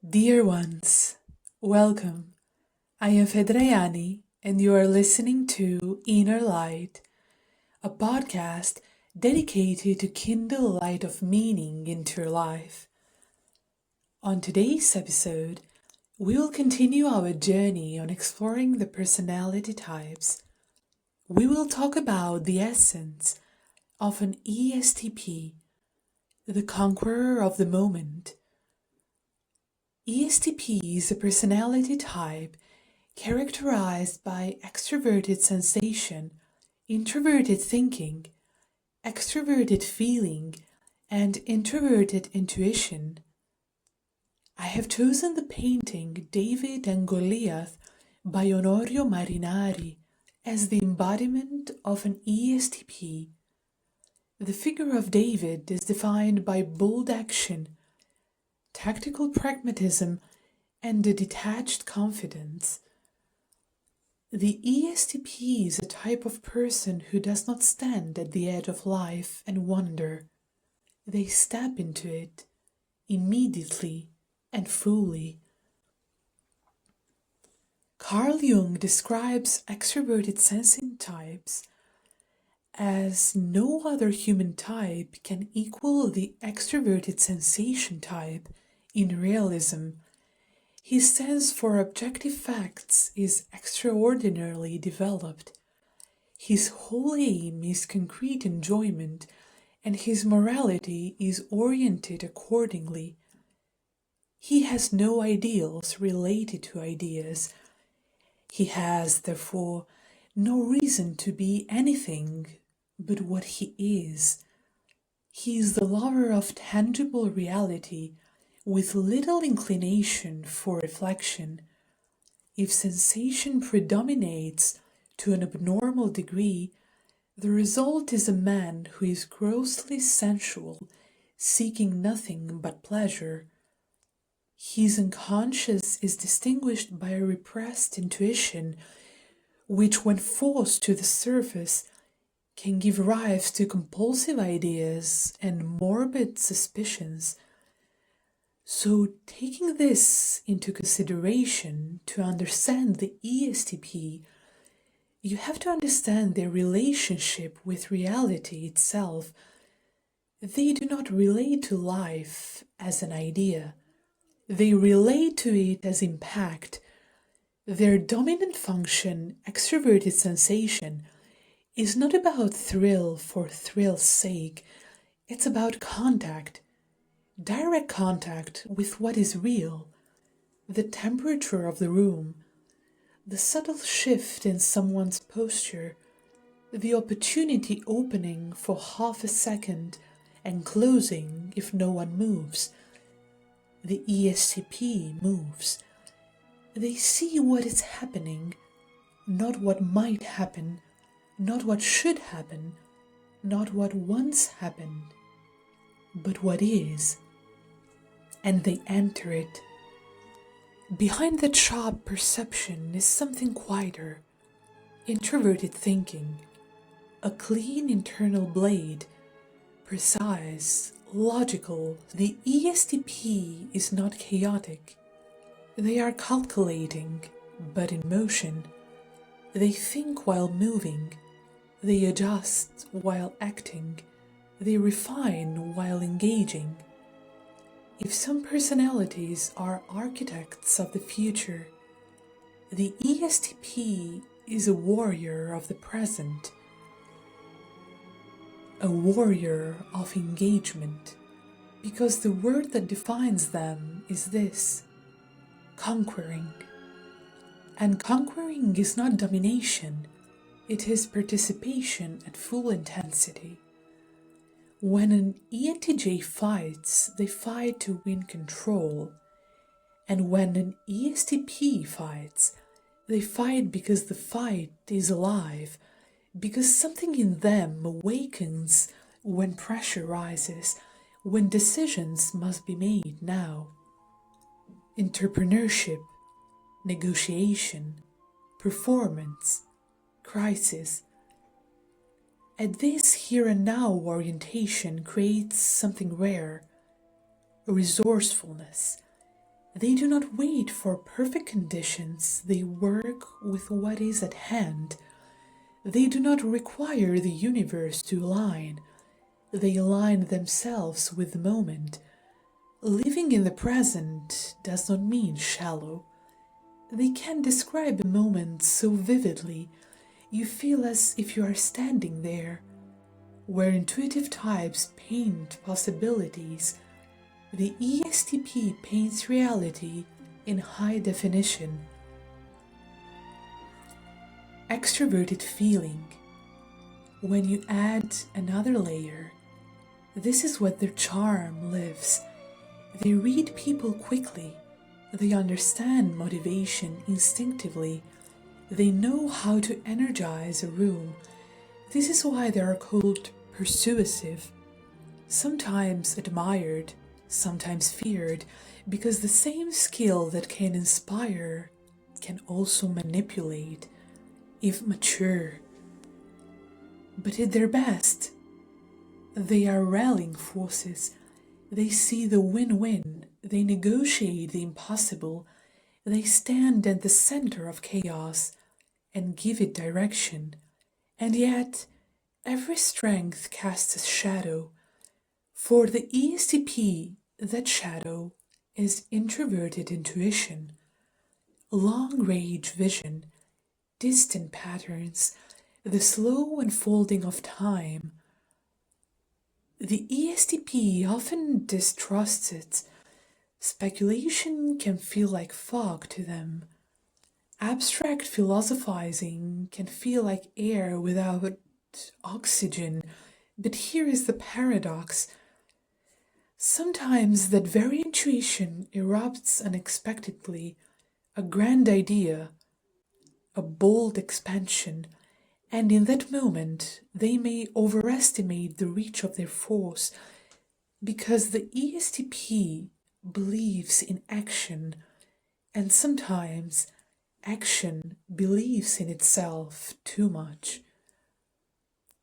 Dear ones, welcome. I am Fedrajani and you are listening to Inner Light, a podcast dedicated to kindle a light of meaning into your life. On today's episode, we will continue our journey on exploring the personality types. We will talk about the essence of an Estp, the conqueror of the moment. Estp is a personality type characterized by extraverted sensation, introverted thinking, extraverted feeling, and introverted intuition. I have chosen the painting David and Goliath by Onorio Marinari as the embodiment of an Estp. The figure of David is defined by bold action, tactical pragmatism, and a detached confidence. The Estp is a type of person who does not stand at the edge of life and wonder. They step into it immediately and fully. Carljung describes extraverted sensing types as no other human type can equal the extraverted sensation type in realism. His sense for objective facts is extraordinarily developed. His whole aim is concrete enjoyment, and his morality is oriented accordingly. He has no ideals related to ideas. He has, therefore, no reason to be anything but what he is. He is the lover of tangible reality, with little inclination for reflection. If sensation predominates to an abnormal degree, the result is a man who is grossly sensual, seeking nothing but pleasure. His unconscious is distinguished by a repressed intuition, which, when forced to the surface, can give rise to compulsive ideas and morbid suspicions. So, taking this into consideration to understand the Estp, you have to understand their relationship with reality itself. They do not relate to life as an idea. They relate to it as impact. Their dominant function, extraverted sensation, is not about thrill for thrill's sake. It's about contact. Direct contact with what is real, the temperature of the room, the subtle shift in someone's posture, the opportunity opening for half a second and closing if no one moves. The Estp moves. They see what is happening, not what might happen, not what should happen, not what once happened, but what is. And they enter it. Behind that sharp perception is something quieter, introverted thinking, a clean internal blade, precise, logical. The Estp is not chaotic. They are calculating, but in motion. They think while moving. They adjust while acting. They refine while engaging. If some personalities are architects of the future, the Estp is a warrior of the present, a warrior of engagement, because the word that defines them is this: conquering. And conquering is not domination, it is participation at full intensity. When an ENTJ fights, they fight to win control. And when an Estp fights, they fight because the fight is alive, because something in them awakens when pressure rises, when decisions must be made now. Entrepreneurship, negotiation, performance, crisis. At this here and now orientation creates something rare, a resourcefulness. They do not wait for perfect conditions, they work with what is at hand. They do not require the universe to align, they align themselves with the moment. Living in the present does not mean shallow. They can describe a moment so vividly, you feel as if you are standing there. Where intuitive types paint possibilities, the ESTP paints reality in high definition. Extraverted feeling. When you add another layer, this is what their charm lives. They read people quickly. They understand motivation instinctively. They know how to energize a room. This is why they are called persuasive, sometimes admired, sometimes feared, because the same skill that can inspire can also manipulate, if mature. But at their best, they are rallying forces. They see the win-win. They negotiate the impossible. They stand at the center of chaos and give it direction. And yet, every strength casts a shadow. For the ESTP, that shadow is introverted intuition, long-range vision, distant patterns, the slow unfolding of time. The ESTP often distrusts it. Speculation can feel like fog to them. Abstract philosophizing can feel like air without oxygen. But here is the paradox. Sometimes that very intuition erupts unexpectedly, a grand idea, a bold expansion, and in that moment they may overestimate the reach of their force because the ESTP believes in action, and sometimes action believes in itself too much.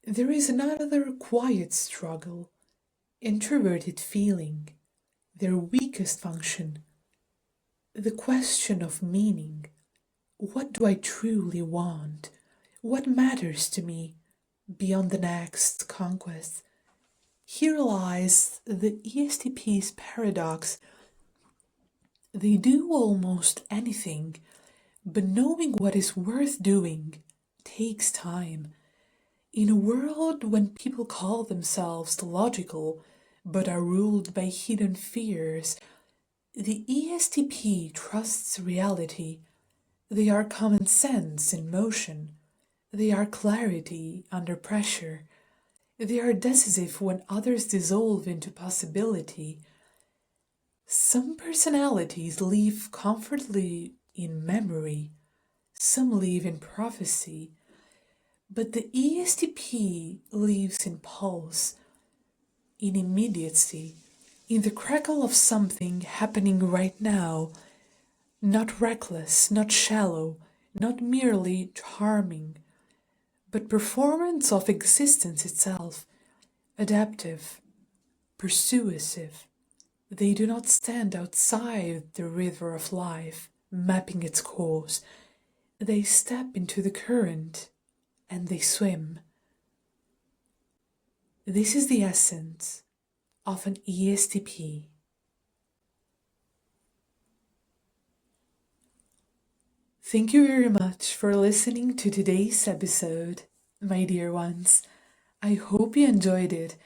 There is another quiet struggle. Introverted feeling, their weakest function. The question of meaning. What do I truly want? What matters to me beyond the next conquest? Here lies the ESTP's paradox. They do almost anything, but knowing what is worth doing takes time. In a world when people call themselves logical, but are ruled by hidden fears, the ESTP trusts reality. They are common sense in motion. They are clarity under pressure. They are decisive when others dissolve into possibility. Some personalities live comfortably in memory. Some live in prophecy. But the ESTP lives in pulse, in immediacy, in the crackle of something happening right now, not reckless, not shallow, not merely charming, but performance of existence itself, adaptive, persuasive. They do not stand outside the river of life, mapping its course. They step into the current and they swim. This is the essence of an ESTP. Thank you very much for listening to today's episode, my dear ones. I hope you enjoyed it.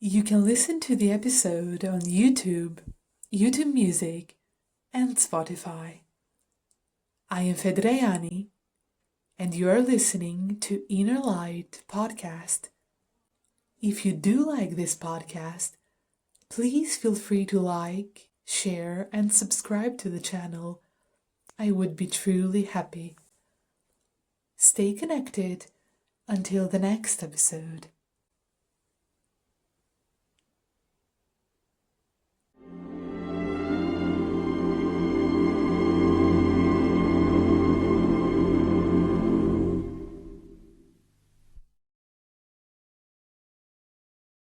You can listen to the episode on YouTube, YouTube Music, and Spotify. I am Fedrajani, and you are listening to Inner Light Podcast. If you do like this podcast, please feel free to like, share, and subscribe to the channel. I would be truly happy. Stay connected until the next episode.